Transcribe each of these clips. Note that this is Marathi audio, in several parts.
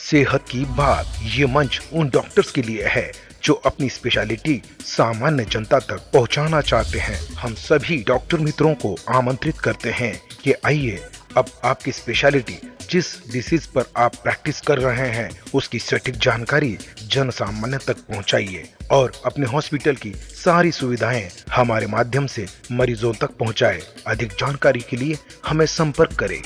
सेहत की बात ये मंच उन डॉक्टर्स के लिए है जो अपनी स्पेशलिटी सामान्य जनता तक पहुंचाना चाहते हैं। हम सभी डॉक्टर मित्रों को आमंत्रित करते हैं कि आइए अब आपकी स्पेशलिटी जिस डिसीज पर आप प्रैक्टिस कर रहे हैं उसकी सटीक जानकारी जन सामान्य तक पहुंचाइए और अपने हॉस्पिटल की सारी सुविधाएं हमारे माध्यम से मरीजों तक पहुंचाएं। अधिक जानकारी के लिए हमें संपर्क करें।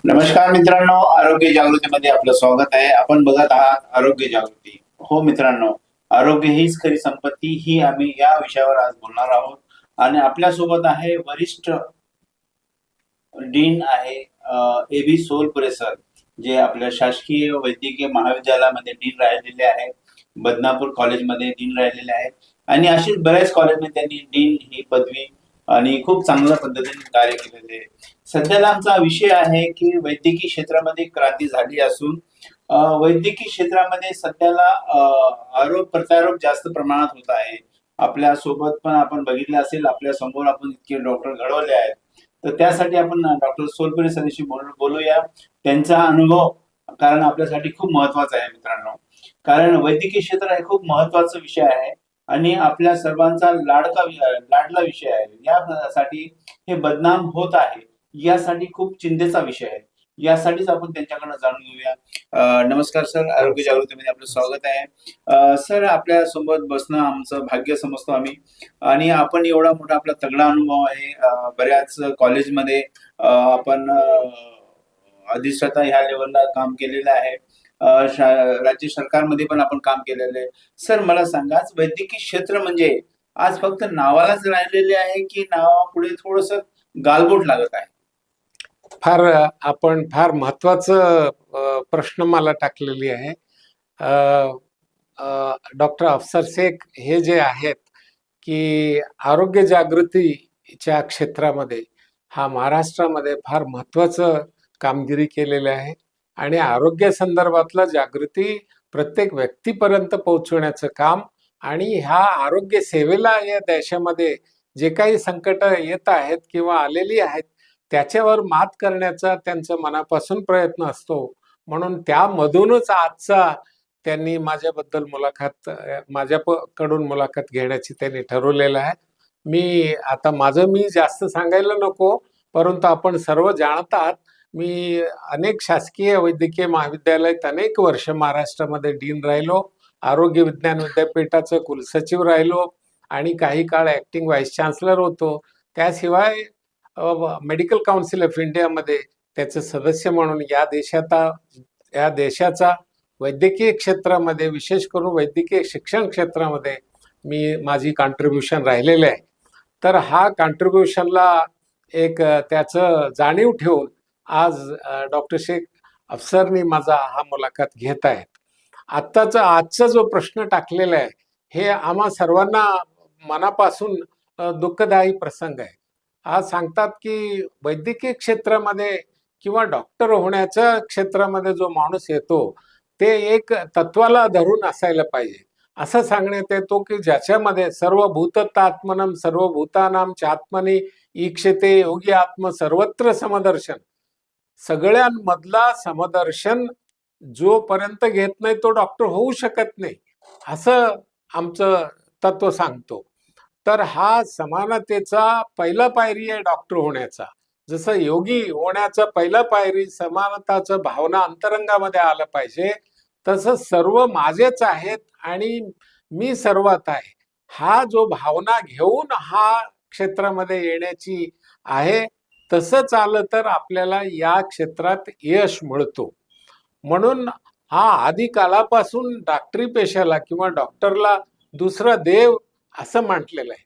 नमस्कार मित्रांनो, आरोग्य जागृतीमध्ये आपलं स्वागत आहे। आपण बघत आहात आरोग्य जागृती। हो मित्रांनो, आरोग्य हीच खरी संपत्ती ही आम्ही या विषयावर आज बोलणार आहोत आणि आपल्या सोबत आहे वरिष्ठ डीन आहे ए.बी. सोलपुरे सर, जे आपल्या शासकीय वैद्यकीय महाविद्यालयामध्ये डीन राहिलेले आहे, बदनापूर कॉलेजमध्ये डीन राहिलेले आहेत आणि अशीच बऱ्याच कॉलेजमध्ये त्यांनी डीन ही पदवी आणि खूप चांगल्या पद्धतीने कार्य केलेले आहे। सध्याला आमचा विषय आहे की वैद्यकीय क्षेत्रामध्ये क्रांती झाली असून वैद्यकीय क्षेत्रामध्ये सध्याला आरोप प्रत्यारोप जास्त प्रमाणात होत आहे। आपल्या सोबत पण आपण बघितलं असेल, आपल्या समोर आपण इतके डॉक्टर घडवले आहेत, तर त्यासाठी आपण डॉक्टर सोलपुरे सरांशी बोलूया। त्यांचा अनुभव कारण आपल्यासाठी खूप महत्वाचा आहे मित्रांनो, कारण वैद्यकीय क्षेत्र हे खूप महत्वाचा विषय आहे आणि आपल्या सर्वांचा लाडला विषय आहे। यासाठी हे बदनाम होत आहे, यासाठी खूप चिंतेचा विषय आहे। यासाठीच आपण त्यांच्याकडून जाणून घेऊया। नमस्कार सर, आरोग्य जागृतीमध्ये आपलं स्वागत आहे। सर, आपल्या सोबत बसणं आमचं भाग्य समजतो आम्ही आणि आपण एवढा मोठा आपला तगडा अनुभव आहे। बऱ्याच कॉलेजमध्ये आपण अधिष्ठाता ह्या लेवलला काम केलेलं आहे। राज्य सरकारमध्ये पण आपण काम केलेलं आहे। सर, मला सांगा, वैद्यकीय क्षेत्र म्हणजे आज फक्त नावालाच राहिलेले आहे की नावापुढे थोडस गालबोट लागत आहे? आपण फार महत्वाचं प्रश्न मला टाकलेली आहे। डॉक्टर अफसर शेख हे जे आहेत की आरोग्य जागृतीच्या क्षेत्रामध्ये हा महाराष्ट्रामध्ये फार महत्वाचं कामगिरी केलेली आहे आणि आरोग्य संदर्भातलं जागृती प्रत्येक व्यक्तीपर्यंत पोहोचवण्याचं काम आणि ह्या आरोग्य सेवेला या देशामध्ये जे काही संकट येत आहेत किंवा आलेली आहेत त्याच्यावर मात करण्याचा त्यांचा मनापासून प्रयत्न असतो। म्हणून त्यामधूनच आजचा त्यांनी माझ्याकडून मुलाखत घेण्याची त्यांनी ठरवलेलं आहे। मी जास्त सांगायला नको, परंतु आपण सर्व जाणत आहात, मी अनेक शासकीय वैद्यकीय महाविद्यालयात अनेक वर्ष महाराष्ट्रामध्ये डीन राहिलो, आरोग्य विज्ञान विद्यापीठाचं कुलसचिव राहिलो आणि काही काळ ऍक्टिंग व्हाईस चान्सलर होतो। त्याशिवाय मेडिकल काउन्सिल ऑफ इंडियामध्ये त्याचे सदस्य म्हणून या देशाचा वैद्यकीय क्षेत्रामध्ये, विशेष करून वैद्यकीय शिक्षण क्षेत्रामध्ये माझी कॉन्ट्रीब्युशन राहिलेले आहे। तर हा कॉन्ट्रीब्युशनला एक त्याचं जाणीव ठेवून आज डॉक्टर शेख अफसरनी माझा हा मुलाखत घेत आहेत। आजचा जो प्रश्न टाकलेला आहे हे आम्हा सर्वांना मनापासून दुःखदायी प्रसंग आहे। आज सांगतात की वैद्यकीय क्षेत्रामध्ये किंवा डॉक्टर होण्याच्या क्षेत्रामध्ये जो माणूस येतो ते एक तत्वाला धरून असायला पाहिजे, असं सांगण्यात येतो की ज्याच्यामध्ये सर्वभूतात्मनम सर्वभूतानाम चात्मनी ईक्षते योगी आत्म सर्वत्र समदर्शन, सगळ्यांमधला समदर्शन जोपर्यंत घेत नाही तो डॉक्टर होऊ शकत नाही, असं आमचं तत्व सांगतो। तर हा समानतेचा पहिला पायरी आहे डॉक्टर होण्याचा। जसं योगी होण्याचा पहिला पायरी समानताचं भावना अंतरंगामध्ये आलं पाहिजे, तसं सर्व माझेच आहेत आणि मी सर्वात आहे, हा जो भावना घेऊन हा क्षेत्रामध्ये येण्याची आहे, तसंच आलं तर आपल्याला या क्षेत्रात यश मिळतो। म्हणून हा आधी कालापासून डॉक्टरी पेशाला किंवा डॉक्टरला दुसरा देव असं म्हटलेलं आहे,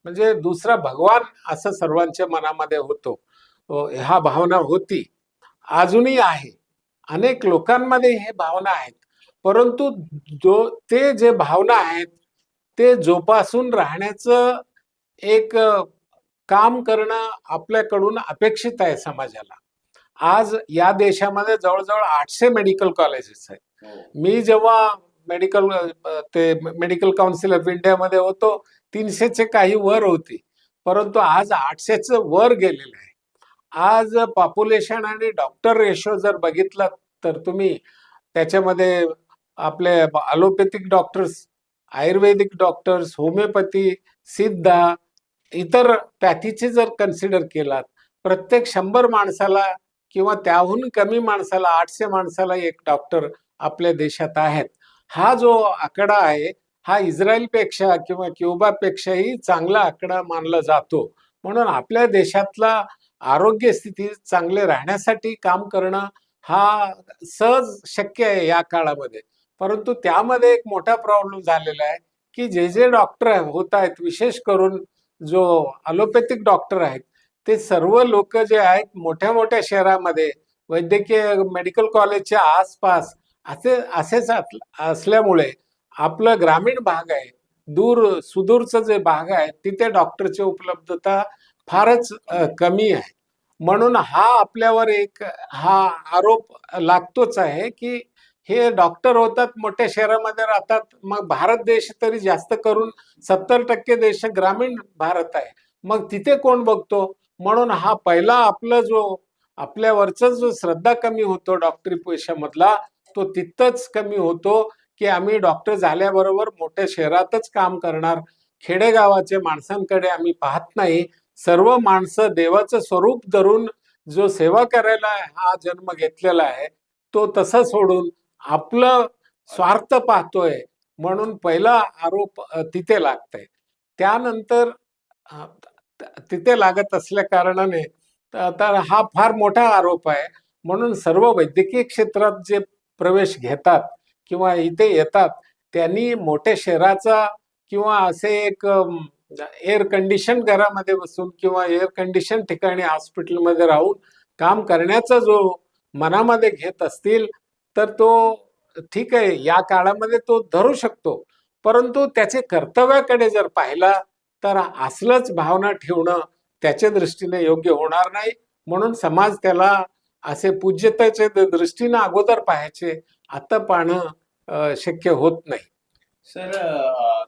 म्हणजे दुसरा भगवान असं सर्वांच्या मनामध्ये होतो। ह्या भावना होती, अजूनही आहे, अनेक लोकांमध्ये हे भावना आहेत, परंतु जे भावना आहेत ते जोपासून राहण्याचं एक काम करणं आपल्याकडून अपेक्षित आहे समाजाला। आज या देशामध्ये जवळजवळ 800 मेडिकल कॉलेजेस आहेत। मी जेव्हा मेडिकल काउन्सिल ऑफ इंडियामध्ये होतो 300चे काही वर होती, परंतु आज 800चं वर गेलेलं आहे। आज पॉप्युलेशन आणि डॉक्टर रेशो जर बघितलं तर तुम्ही त्याच्यामध्ये आपले ॲलोपॅथिक डॉक्टर्स, आयुर्वेदिक डॉक्टर्स, होमिओपॅथी, सिद्धा, इतर पॅथीचे जर कन्सिडर केलात, प्रत्येक 100 माणसाला किंवा त्याहून कमी माणसाला, 800 माणसाला एक डॉक्टर आपल्या देशात आहेत. हा जो आकडा आहे हा इस्रायलपेक्षा किंवा क्युबापेक्षाही चांगला आकडा मानला जातो. म्हणून आपल्या देशातला आरोग्य स्थिती चांगले राहण्यासाठी काम करणं हा सहज शक्य आहे या काळामध्ये. परंतु त्यामध्ये एक मोठा प्रॉब्लेम झालेला आहे की जे डॉक्टर होत आहेत, विशेष करून जो ॲलोपॅथिक डॉक्टर आहेत, ते सर्व लोक जे आहेत मोठ्या मोठ्या शहरामध्ये वैद्यकीय मेडिकल कॉलेजच्या आसपास असेच असल्यामुळे आपलं ग्रामीण भाग आहे, सुदूरचं जे भाग आहे, तिथे डॉक्टरची उपलब्धता फारच कमी आहे. म्हणून हा आपल्यावर एक हा आरोप लागतोच आहे की हे डॉक्टर होतात, मोठ्या शहरामध्ये राहतात, मग भारत देश तरी जास्त करून 70% देश ग्रामीण भारत आहे, मग तिथे कोण बघतो? म्हणून हा पहिला आपल्यावरचा जो श्रद्धा कमी होतो डॉक्टरी पेशामधला, तो तिथंच कमी होतो की आम्ही डॉक्टर झाल्याबरोबर मोठ्या शहरातच काम करणार, खेडेगावाच्या माणसांकडे आम्ही पाहत नाही. सर्व माणसं देवाचं स्वरूप धरून जो सेवा करायला हा जन्म घेतलेला आहे, तो तसं सोडून आपलं स्वार्थ पाहतोय, म्हणून पहिला आरोप तिथे लागतंय. त्यानंतर अ, तिथे लागत असल्या कारणाने तर हा फार मोठा आरोप आहे. म्हणून सर्व वैद्यकीय क्षेत्रात जे प्रवेश घेतात किंवा इथे येतात, त्यांनी मोठ्या शहराचा किंवा असे एक एअर कंडिशन घरामध्ये बसून किंवा एअर कंडिशन ठिकाणी हॉस्पिटलमध्ये राहून काम करण्याचा जो मनामध्ये घेत असतील, तर तो ठीक आहे, या काळामध्ये तो धरू शकतो. परंतु त्याचे कर्तव्याकडे जर पाहिला तर असलंच भावना ठेवणं त्याच्या दृष्टीने योग्य होणार नाही. म्हणून समाज त्याला असे पूज्यतेच्या दृष्टीने अगोदर पाहायचे, आता पाहणं शक्य होत नाही. सर,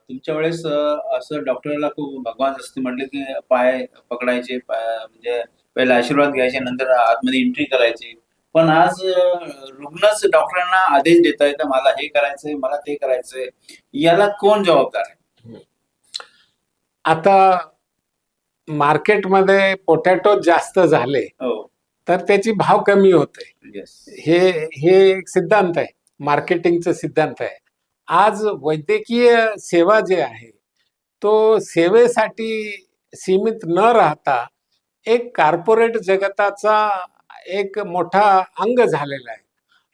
तुमच्या वेळेस असं डॉक्टरला खूप भगवान असते म्हटले की पाय पकडायचे, म्हणजे पहिला आशीर्वाद घ्यायचे, नंतर आतमध्ये एंट्री करायची. पण आज रुग्णच डॉक्टरांना आदेश देत आहे, तर मला हे करायचंय, मला ते करायचंय. याला कोण जबाबदार आहे? आता मार्केटमध्ये पोटॅटो जास्त झाले हो. तर त्याची भाव कमी होते. येस. हे हे एक सिद्धांत आहे, मार्केटिंगचा सिद्धांत आहे. आज वैद्यकीय सेवा जे आहे तो सेवेसाठी सीमित न राहता एक कॉर्पोरेट जगताचा एक मोठा अंग झालेला आहे.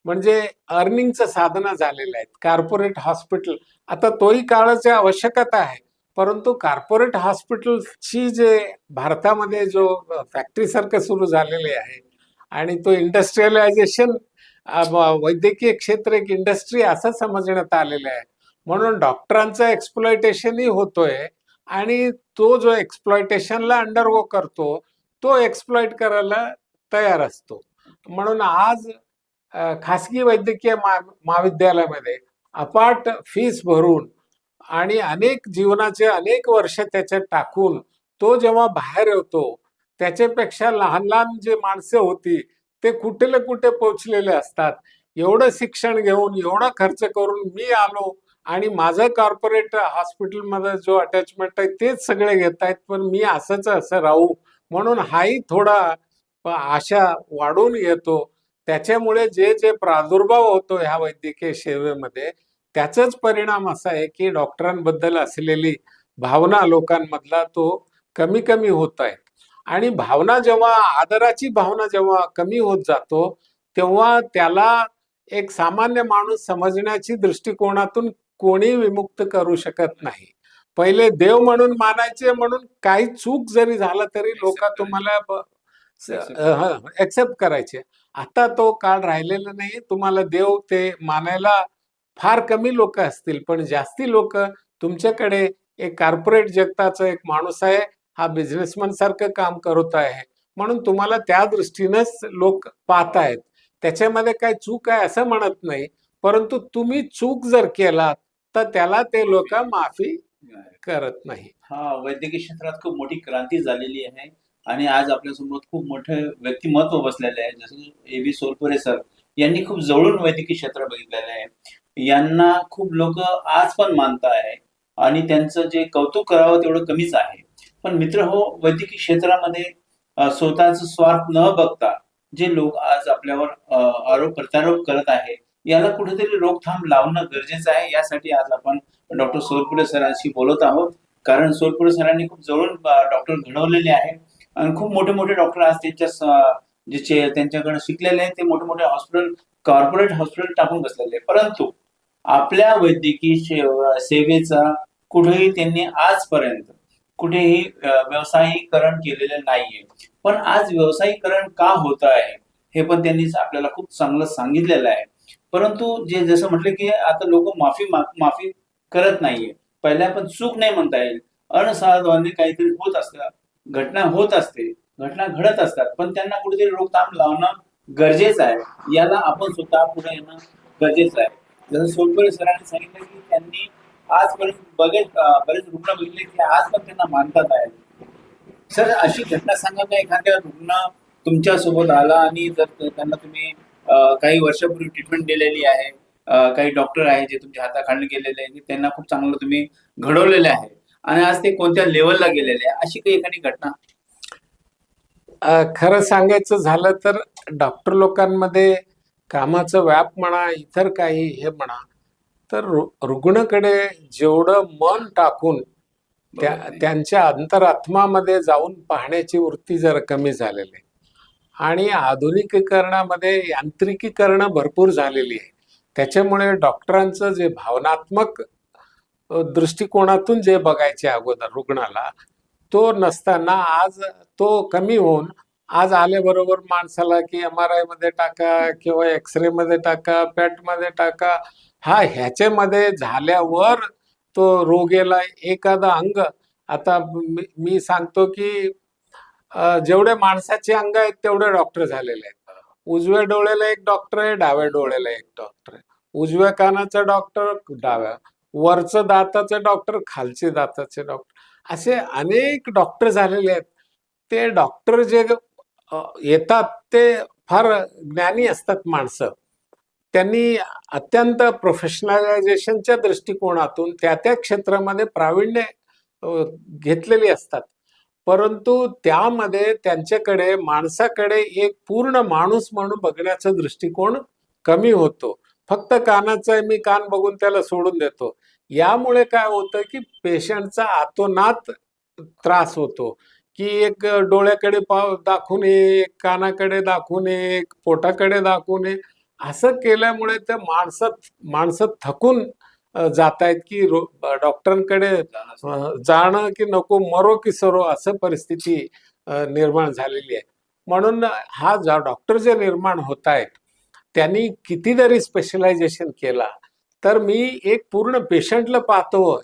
म्हणजे अर्निंगचं साधन झालेलं आहे कॉर्पोरेट हॉस्पिटल. आता तोही काळाची आवश्यकता आहे, परंतु कॉर्पोरेट हॉस्पिटलची जे भारतामध्ये जो फॅक्टरी सारखं सुरू झालेले आहे आणि तो इंडस्ट्रियलायझेशन, वैद्यकीय क्षेत्र एक इंडस्ट्री असं समजण्यात आलेलं आहे. म्हणून डॉक्टरांचं एक्सप्लॉयटेशनही होतोय आणि तो जो एक्सप्लॉयटेशनला अंडरगो करतो तो एक्सप्लॉइट करायला तयार असतो. म्हणून आज खासगी वैद्यकीय महाविद्यालयामध्ये अपाट फीस भरून आणि अनेक जीवनाचे अनेक वर्ष त्याच्यात टाकून तो जेव्हा बाहेर येतो, त्याच्यापेक्षा लहान लहान जे माणसं होती ते कुठे कुठे पोहोचलेले असतात. एवढं शिक्षण घेऊन एवढा खर्च करून मी आलो आणि माझं कॉर्पोरेट हॉस्पिटलमध्ये जो अटॅचमेंट आहे तेच सगळे घेत आहेत, पण मी असं राहू, म्हणून हाही थोडा आशा वाढून येतो. त्याच्यामुळे जे प्रादुर्भाव होतो ह्या वैद्यकीय सेवेमध्ये, त्याचाच परिणाम असा आहे की डॉक्टरांबद्दल असलेली भावना लोकांमधला तो कमी कमी होत आहे. आणि भावना जेव्हा आदराची भावना जेव्हा कमी होत जातो, तेव्हा त्याला एक सामान्य माणूस समजण्याची दृष्टिकोनातून कोणी विमुक्त करू शकत नाही. पहिले देव म्हणून मानायचे, म्हणून काही चूक जरी झाला तरी लोक तुम्हाला एक्सेप्ट करायचे. आता तो काळ राहिलेला नाही. तुम्हाला देव ते मानायला फार कमी लोक असतील, पण जास्ती लोक तुमच्याकडे एक कॉर्पोरेट जगताचा एक माणूस आहे, हा बिझनेसमॅन सारखं काम करत आहे, म्हणून तुम्हाला त्या दृष्टीनेच लोक पाहतायत. त्याच्यामध्ये काही चूक आहे असं म्हणत नाही, परंतु तुम्ही चूक जर केलात तर त्याला ते लोक माफी करत नाही. हा, वैद्यकीय क्षेत्रात खूप मोठी क्रांती झालेली आहे. आणि आज आपल्यासमोर खूप मोठे व्यक्तिमत्व बसलेले आहे, जसं A.B. सोलपुरे सर यांनी खूप जवळून वैद्यकीय क्षेत्र बघितलेलं आहे. यांना खूप लोक आज पण मानत आहे आणि त्यांचं जे कौतुक करावं तेवढं कमीच आहे. पण मित्र हो, वैद्यकीय क्षेत्रामध्ये स्वतःचा स्वार्थ न बघता जे लोक आज आपल्यावर आरोप प्रत्यारोप करत आहे, याला कुठेतरी रोकथाम लावणं गरजेचं आहे. यासाठी आज आपण डॉक्टर सोलपुरे सरांशी बोलत आहोत. कारण सोलपुरे सरांनी खूप जवळून डॉक्टर घडवलेले आहे आणि खूप मोठे मोठे डॉक्टर आज त्यांच्याकडे शिकलेले आहेत, ते मोठे मोठे हॉस्पिटल, कॉर्पोरेट हॉस्पिटल टाकून बसलेले आहे. परंतु आपल्या वैद्यकीय सेवेचा कुठेही त्यांनी आजपर्यंत कुठेही व्यावसायिकरण केलेलं नाहीये. पण आज व्यावसायिकरण का होत आहे हे पण त्यांनी आपल्याला खूप चांगलं सांगितलेलं आहे. परंतु जे जसं म्हटलं की आता लोक माफी करत नाहीये. पहिल्या पण चूक नाही म्हणता येईल. अनसाधारण काहीतरी होत असतं, घटना होत असते, घटना घडत असतात, पण त्यांना कुठेतरी रोकथाम लावणं गरजेचं आहे. याला आपण स्वतः पुढे येणं गरजेचं आहे. जसं सोलपुरे सरांनी सांगितलं की त्यांनी आजपर्यंत बरेच रुग्ण बघितले की आज पण त्यांना मानतात आहे. सर, अशी घटना सांगा का एखाद्या रुग्ण तुमच्या सोबत आला आणि जर त्यांना तुम्ही काही वर्षापूर्वी ट्रीटमेंट दिलेली आहे, काही डॉक्टर आहे जे तुमच्या हाताखाली गेलेले आहे, त्यांना खूप चांगलं तुम्ही घडवलेले आहे आणि आज ते कोणत्या लेवलला गेलेले आहे, अशी काही एखादी घटना? खरं सांगायचं झालं तर डॉक्टर लोकांमध्ये कामाचा व्याप म्हणा, इतर काही हे म्हणा, तर रुग्णाकडे जेवढं मन टाकून त्यांच्या अंतरात्मामध्ये जाऊन पाहण्याची वृत्ती जरा कमी झालेली आहे. आणि आधुनिकीकरणामध्ये यांत्रिकीकरण भरपूर झालेली आहे. त्याच्यामुळे डॉक्टरांचं जे भावनात्मक दृष्टिकोनातून जे बघायचे अगोदर रुग्णाला, तो नसताना आज तो कमी होऊन आज आल्याबरोबर माणसाला की MRI मध्ये टाका किंवा एक्सरे मध्ये टाका, पॅट मध्ये टाका, ह्याच्यामध्ये झाल्यावर तो रोगीला एखादा अंग, आता मी सांगतो की जेवढे माणसाचे अंग आहेत तेवढे डॉक्टर झालेले आहेत. उजव्या डोळ्याला एक डॉक्टर आहे, डाव्या डोळ्याला एक डॉक्टर आहे, उजव्या कानाचा डॉक्टर, डाव्या वरचं दाताचे डॉक्टर, खालचे दाताचे डॉक्टर, असे अनेक डॉक्टर झालेले आहेत. ते डॉक्टर जे येतात ते फार ज्ञानी असतात माणसं. त्यांनी अत्यंत प्रोफेशनलायझेशनच्या दृष्टिकोनातून त्या क्षेत्रामध्ये प्रावीण्य घेतलेली असतात. परंतु त्यामध्ये त्यांच्याकडे माणसाकडे एक पूर्ण माणूस म्हणून बघण्याचा दृष्टिकोन कमी होतो. फक्त कानाचा मी कान बघून त्याला सोडून देतो. यामुळे काय होतं की पेशंटचा आतोनात त्रास होतो की एक डोळ्याकडे दाखवून एक कानाकडे दाखवून एक पोटाकडे दाखवून असं केल्यामुळे ते माणसं थकून जात आहेत की डॉक्टरांकडे जाणं की नको, मरो की सरो, असं परिस्थिती निर्माण झालेली आहे. म्हणून हा डॉक्टर जे निर्माण होत आहेत त्यांनी कितीतरी स्पेशलायझेशन केला तर मी एक पूर्ण पेशंटला पाहतो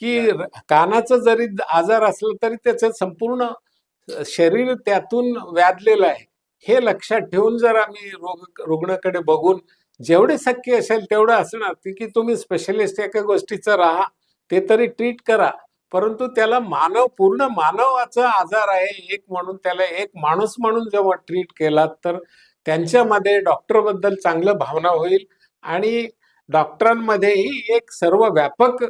की कानाचं जरी आजार असलं तरी त्याचं संपूर्ण शरीर त्यातून व्याधलेलं आहे हे लक्षात ठेवून जर आम्ही रुग्णाकडे बघून जेवढे शक्य असेल तेवढं असणार की तुम्ही स्पेशलिस्ट एका गोष्टीचं राहा, ते तरी ट्रीट करा, परंतु त्याला पूर्ण मानवाचा आजार आहे एक म्हणून त्याला एक माणूस म्हणून जेव्हा ट्रीट केला तर त्यांच्यामध्ये डॉक्टरबद्दल चांगलं भावना होईल आणि डॉक्टरांमध्येही एक सर्व व्यापक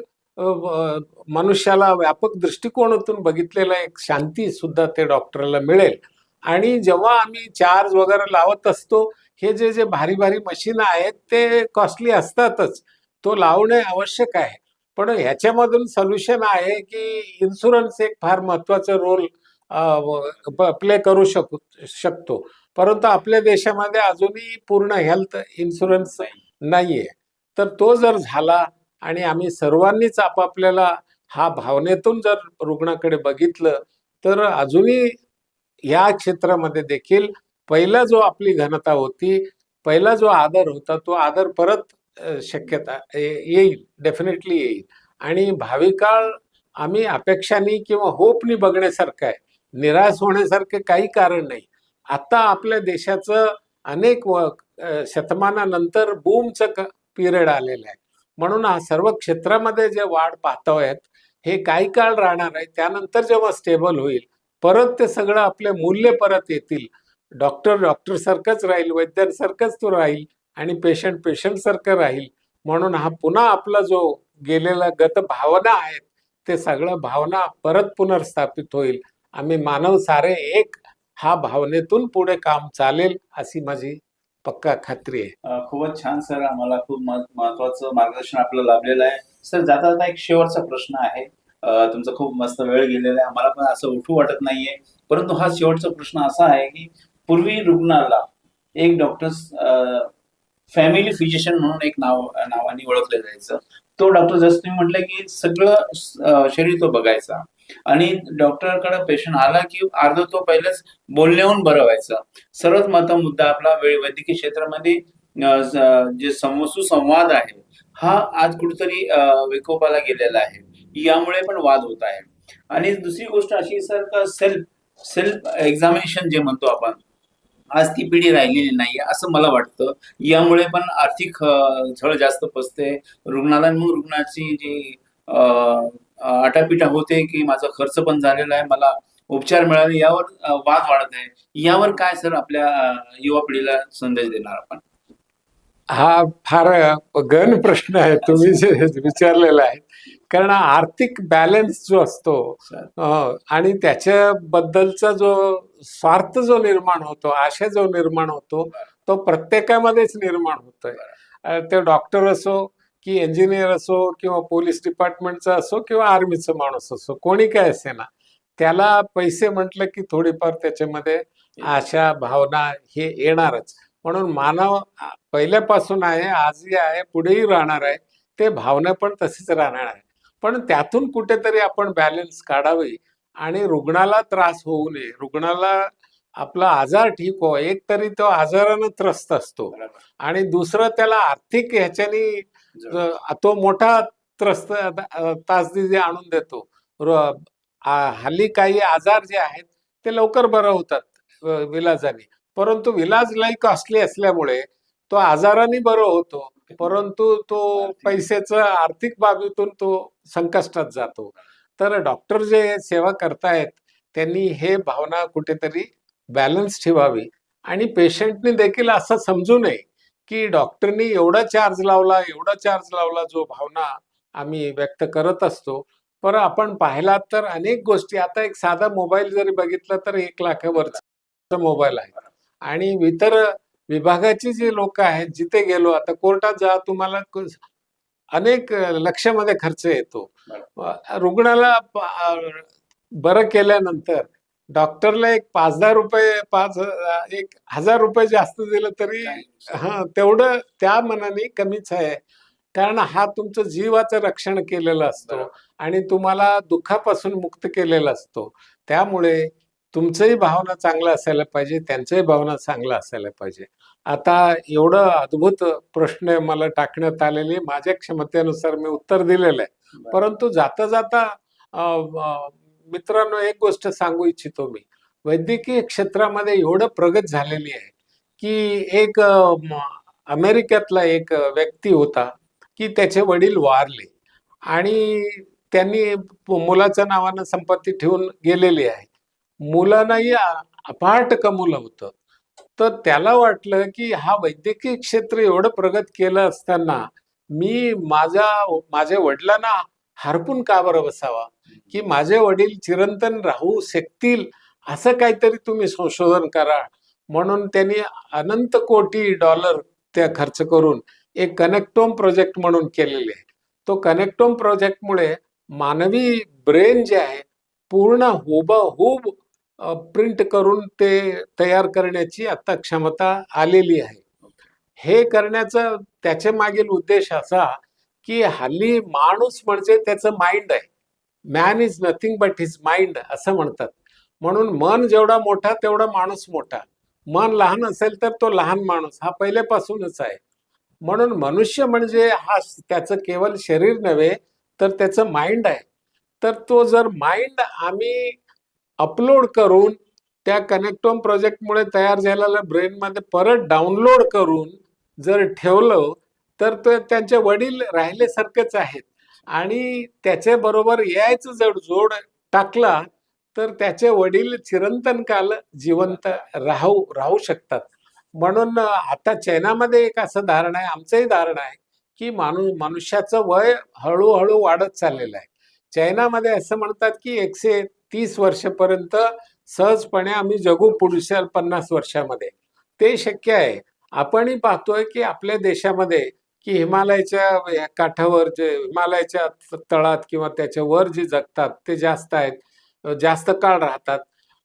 मनुष्याला व्यापक दृष्टिकोनातून बघितलेला एक शांती सुद्धा ते डॉक्टरला मिळेल. आणि जेव्हा आम्ही चार्ज वगैरे लावत असतो, हे जे भारी भारी मशीन आहेत ते कॉस्टली असतातच, तो लावणे आवश्यक आहे. पण ह्याच्यामधून सोल्युशन आहे की इन्शुरन्स एक फार महत्वाचा रोल प्ले करू शकतो. परंतु आपल्या देशामध्ये अजूनही पूर्ण हेल्थ इन्शुरन्स नाहीये. तर तो जर झाला आणि आम्ही सर्वांनीच आपापल्याला हा भावनेतून जर रुग्णाकडे बघितलं तर अजूनही या क्षेत्रामध्ये देखील पहिला जो आपली घनता होती, पहिला जो आदर होता, तो आदर परत शक्यता येईल, डेफिनेटली येईल. आणि भावी काळ आम्ही अपेक्षांनी किंवा होपनी बघण्यासारखं आहे, निराश होण्यासारखं काही कारण नाही. आता आपल्या देशाचं अनेक शतमानानंतर बूमचं पिरियड आलेलं आहे. म्हणून हा सर्व क्षेत्रामध्ये जे वाढ पाहतोय हे काही काळ राहणार आहे. त्यानंतर जेव्हा स्टेबल होईल परत ते सगळं आपले मूल्य परत येतील. डॉक्टर सारखंच राहील, वैद्यांसारखंच तो राहील आणि पेशंट सारखं राहील. म्हणून हा पुन्हा आपला जो गेलेला गत भावना आहेत, ते सगळं भावना परत पुनर्स्थापित होईल. आम्ही मानव सारे एक, हा भावनेतून पुढे काम चालेल अशी माझी पक्का खात्री आहे. खूपच छान सर, आम्हाला खूप महत्वाचं मार्गदर्शन आपलं लाभलेलं आहे. सर, जाता जाता एक शेवटचा प्रश्न आहे. तुमचा खूप मस्त वेळ गेलेला आहे, आम्हाला पण असं उठू वाटत नाहीये, परंतु हा शेवटचा प्रश्न असा आहे की पूर्वी रुग्णाला एक डॉक्टर फॅमिली फिजिशियन म्हणून एक नावाने ओळखलं जायचं. तो डॉक्टर, जसं तुम्ही म्हटलं की सगळं शरीर तो बघायचा आणि डॉक्टरकडे पेशंट आला की अर्ध तो पहिलेच बोलण्याहून बरं व्हायचं. सर्वात महत्त्वाचा मुद्दा आपला वैद्यकीय क्षेत्रामध्ये जे सुसंवाद आहे, हा आज कुठेतरी विकोपाला गेलेला आहे. यामुळे पण वाद होत आहे. आणि दुसरी गोष्ट अशी सर, का सेल्फ एक्झामिनेशन जे म्हणतो आपण, आज ती पिढी राहिलेली नाहीये असं मला वाटतं. यामुळे पण आर्थिक झळ जास्त पसते. रुग्णालयांमधून रुग्णाची जी आटापिटा होते की माझा खर्च पण झालेला आहे, मला उपचार मिळाले, यावर वाद वाढत आहे. यावर काय सर आपल्या युवा पिढीला संदेश देणार आपण? हा फार गहन प्रश्न आहे तुम्ही जे विचारलेला आहे. कारण आर्थिक बॅलन्स जो असतो आणि त्याच्याबद्दलचा जो स्वार्थ जो निर्माण होतो, आशा जो निर्माण होतो, तो प्रत्येकामध्येच निर्माण होतोय. ते डॉक्टर असो की इंजिनियर असो किंवा पोलीस डिपार्टमेंटचा असो किंवा आर्मीचा माणूस असो, कोणी काय असे ना, त्याला पैसे म्हटलं की थोडीफार त्याच्यामध्ये आशा भावना हे येणारच. म्हणून मानव पहिल्यापासून आहे, आजही आहे, पुढेही राहणार आहे. ते भावना पण तशीच राहणार आहे. पण त्यातून कुठेतरी आपण बॅलन्स काढावी आणि रुग्णाला त्रास होऊ नये, रुग्णाला आपला आजार ठीक हो. एक तरी तो आजारानं त्रस्त असतो आणि दुसरं त्याला आर्थिक ह्याच्यानी तो मोठा त्रस्त तासदी आणून देतो. हल्ली काही आजार जे आहेत ते लवकर बरं होतात विलाजाने, परंतु विलाज लई कॉस्टली असल्यामुळे तो आजाराने बरं होतो, परंतु तो पैशाचं आर्थिक बाबीतून तो संकष्टात जातो. तर डॉक्टर जे सेवा करतायत त्यांनी हे भावना कुठेतरी बॅलन्स ठेवावी आणि पेशंटनी देखील असं समजू नये की डॉक्टरनी एवढा चार्ज लावला, जो भावना आम्ही व्यक्त करत असतो. पर आपण पाहिलात तर अनेक गोष्टी, आता एक साधा मोबाईल जरी बघितला तर 1 लाखावरचा मोबाईल आहे आणि इतर विभागाची जी लोक आहेत, जिथे गेलो आता कोर्टात जा, तुम्हाला अनेक लक्षामध्ये खर्च येतो. रुग्णाला बरं केल्यानंतर डॉक्टरला एक 5-10 रुपये 1,000 रुपये जास्त दिलं तरी तेवढं त्या मनाने कमीच आहे. कारण हा तुमचं जीवाचं रक्षण केलेलं असतो आणि तुम्हाला दुःखापासून मुक्त केलेला असतो. त्यामुळे तुमचंही भावना चांगलं असायला पाहिजे, त्यांचंही भावना चांगलं असायला पाहिजे. आता एवढं अद्भुत प्रश्न मला टाकण्यात आलेले, माझ्या क्षमतेनुसार मी उत्तर दिलेलं आहे. परंतु जाता जाता मित्रांनो, एक गोष्ट सांगू इच्छितो मी. वैद्यकीय क्षेत्रामध्ये एवढं प्रगत झालेली आहे की एक अमेरिकेतला एक व्यक्ती होता की त्याचे वडील वारले आणि त्यांनी मुलाच्या नावानं संपत्ती ठेवून गेलेली आहे. मुलांनाही अफाट कमवलं होतं. तर त्याला वाटलं की हा वैद्यकीय क्षेत्र एवढं प्रगत केलं असताना मी माझ्या वडिलांना हरपून का बरं बसावा, की माझे वडील चिरंतन राहू शकतील असं काहीतरी तुम्ही संशोधन करा. म्हणून त्यांनी अनंत कोटी डॉलर त्या खर्च करून एक कनेक्टोम प्रोजेक्ट म्हणून केलेले आहे. तो कनेक्टोम प्रोजेक्टमुळे मानवी ब्रेन जे आहे पूर्ण हुबहूब प्रिंट करून ते तयार करण्याची आता क्षमता आलेली आहे. हे करण्याचा त्याच्या मागील उद्देश असा की हल्ली माणूस म्हणजे त्याचं माइंड आहे. Man is nothing but his mind असं म्हणतात. म्हणून मन जेवढा मोठा तेवढा माणूस मोठा. मन लहान असेल तर तो लहान माणूस हा पहिल्यापासूनच आहे. म्हणून मनुष्य म्हणजे हा त्याचं केवळ शरीर नव्हे तर त्याचं माइंड आहे. तर तो जर माइंड आम्ही अपलोड करून त्या कनेक्टोम प्रोजेक्टमुळे तयार झालेल्या ब्रेनमध्ये परत डाउनलोड करून जर ठेवलं तर ते त्यांचे वडील राहिल्यासारखेच आहेत आणि त्याच्याबरोबर एआयचं जर जोड टाकला तर त्याचे वडील चिरंतन काल जिवंत राहू शकतात. म्हणून आता चैनामध्ये एक असं धारणा आहे, आमचंही धारणा आहे, की मनुष्याचं वय हळूहळू वाढत चाललेलं आहे. चैनामध्ये असं म्हणतात की 130 वर्षापर्यंत सहजपणे आम्ही जगू पुढच्या 50 वर्षामध्ये. ते शक्य आहे. आपणही पाहतोय की आपल्या देशामध्ये की हिमालयाच्या काठावर जे हिमालयाच्या तळात किंवा त्याच्या वर जे जगतात ते जास्त आहेत, जास्त काळ राहतात.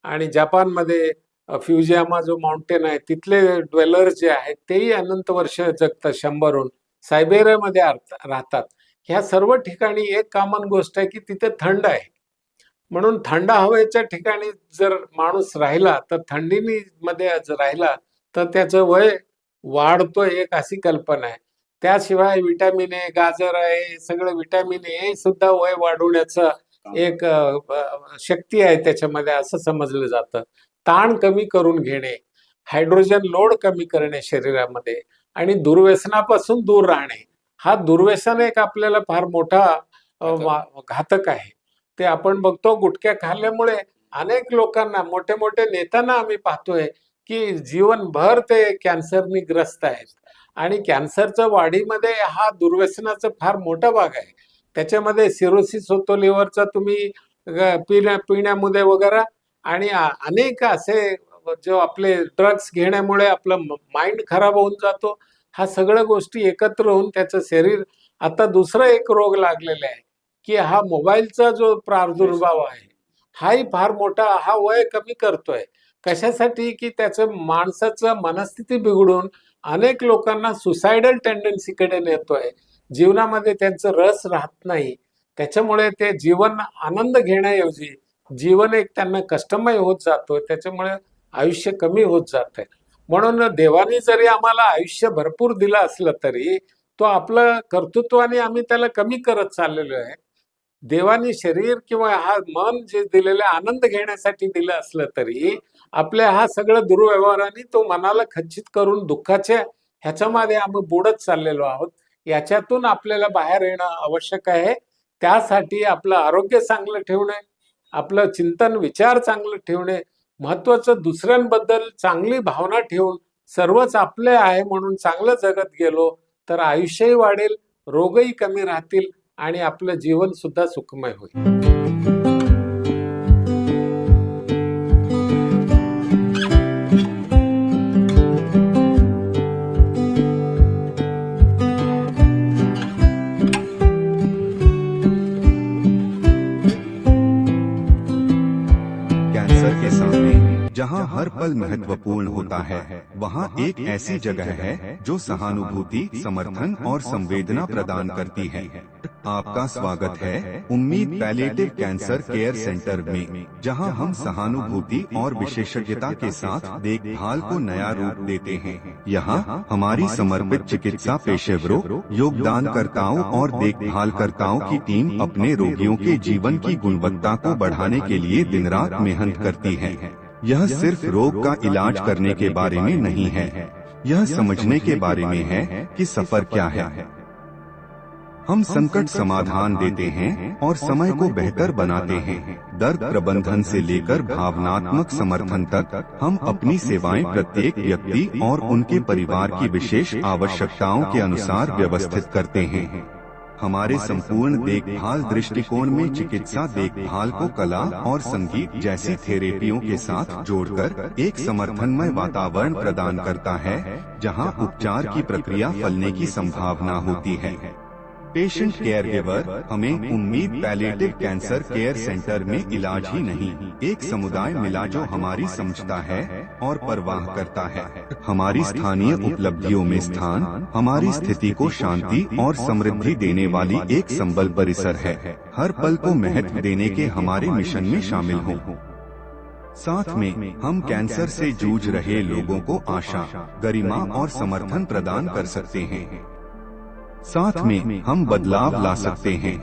आणि जपानमध्ये फ्युजियामा जो माउंटेन आहे तिथले ड्वेलर्स जे आहेत तेही अनंत वर्ष जगतात, 100हून. सायबेरियामध्ये राहतात. ह्या सर्व ठिकाणी एक कॉमन गोष्ट आहे की तिथे थंड आहे. म्हणून थंड हवेच्या ठिकाणी जर माणूस राहिला तर थंडीमध्ये जर राहिला तर त्याचं वय वाढतोय, एक अशी कल्पना आहे. त्याशिवाय विटॅमिन ए, गाजर आहे, सगळं विटॅमिन ए सुद्धा वय वाढवण्याचं एक शक्ती आहे त्याच्यामध्ये, असं समजलं जातं. ताण कमी करून घेणे, हायड्रोजन लोड कमी करणे शरीरामध्ये आणि दुर्व्यसनापासून दूर राहणे. हा दुर्व्यसन एक आपल्याला फार मोठा घातक आहे. ते आपण बघतो गुटख्या खाल्ल्यामुळे अनेक लोकांना, मोठे मोठे नेत्यांना आम्ही पाहतोय की जीवनभर ते कॅन्सरनी ग्रस्त आहेत. आणि कॅन्सरच्या वाढीमध्ये हा दुर्व्यसनाचा फार मोठा भाग आहे. त्याच्यामध्ये सिरोसिस होतो लिव्हरचा, तुम्ही पिण्यामध्ये वगैरे, आणि अनेक असे जो आपले ड्रग्स घेण्यामुळे आपलं माइंड खराब होऊन जातो. हा सगळ्या गोष्टी एकत्र होऊन त्याचं शरीर, आता दुसरा एक रोग लागलेला आहे की हा मोबाईलचा जो प्रादुर्भाव आहे हाही फार मोठा, हा वय कमी करतोय. कशासाठी की त्याचं माणसाचं मनस्थिती बिघडून अनेक लोकांना सुसायडल टेंडन्सीकडे नेतोय. जीवनामध्ये त्यांचं रस राहत नाही. त्याच्यामुळे ते जीवन आनंद घेण्याऐवजी जीवन एक त्यांना कष्टमय होत जातोय. त्याच्यामुळे आयुष्य कमी होत जात आहे. म्हणून देवाने जरी आम्हाला आयुष्य भरपूर दिलं असलं तरी तो आपलं कर्तृत्वाने आम्ही त्याला कमी करत चाललेलो आहे. देवाने शरीर किंवा हा मन जे दिलेलं आनंद घेण्यासाठी दिलं असलं तरी आपल्या हा सगळं दुर्व्यवहाराने तो मनाला खच्चित करून दुःखाच्या ह्याच्यामध्ये आम्ही बुडत चाललेलो आहोत. याच्यातून आपल्याला बाहेर येणं आवश्यक आहे. त्यासाठी आपलं आरोग्य चांगलं ठेवणे, आपलं चिंतन विचार चांगलं ठेवणे महत्वाचं, दुसऱ्यांबद्दल चांगली भावना ठेवून सर्वच आपले आहे म्हणून चांगलं जगत गेलो तर आयुष्यही वाढेल, रोगही कमी राहतील आणि आपलं जीवन सुद्धा सुखमय होईल. कैंसर के सामने जहां हर पल महत्वपूर्ण होता है, वहां एक ऐसी जगह है जो सहानुभूति, समर्थन और संवेदना प्रदान करती है। आपका स्वागत है उम्मीद पैलिएटिव कैंसर केयर सेंटर में, जहां हम सहानुभूति और विशेषज्ञता के साथ देखभाल को नया रूप देते हैं। यहां हमारी समर्पित चिकित्सा पेशेवरों, योगदानकर्ताओं और देखभालकर्ताओं की टीम अपने रोगियों के जीवन की गुणवत्ता को बढ़ाने के लिए दिन रात मेहनत करती है। यह सिर्फ रोग का इलाज करने के बारे में नहीं है, यह समझने के बारे में है कि सफर क्या है। हम संकट समाधान देते हैं और समय को बेहतर बनाते हैं। दर्द प्रबंधन से लेकर भावनात्मक समर्थन तक हम अपनी सेवाएं प्रत्येक व्यक्ति और उनके परिवार की विशेष आवश्यकताओं के अनुसार व्यवस्थित करते हैं। हमारे संपूर्ण देखभाल दृष्टिकोण में चिकित्सा देखभाल को कला और संगीत जैसी थेरेपियों के साथ जोड़कर एक समर्थनमय वातावरण प्रदान करता है, जहां उपचार की प्रक्रिया फलने की संभावना होती है। पेशेंट केयर गिवर हमें उम्मीद पैलिएटिव कैंसर केयर सेंटर में इलाज ही नहीं, एक समुदाय मिला जो हमारी समझता है और परवाह करता है। हमारी स्थानीय उपलब्धियों में स्थान हमारी स्थिति को शांति और समृद्धि देने वाली एक संबल परिसर है। हर पल को महत्व देने के हमारे मिशन में शामिल हों। साथ में हम कैंसर से जूझ रहे लोगों को आशा, गरिमा और समर्थन प्रदान कर सकते हैं। साथ में हम बदलाव ला सकते हैं।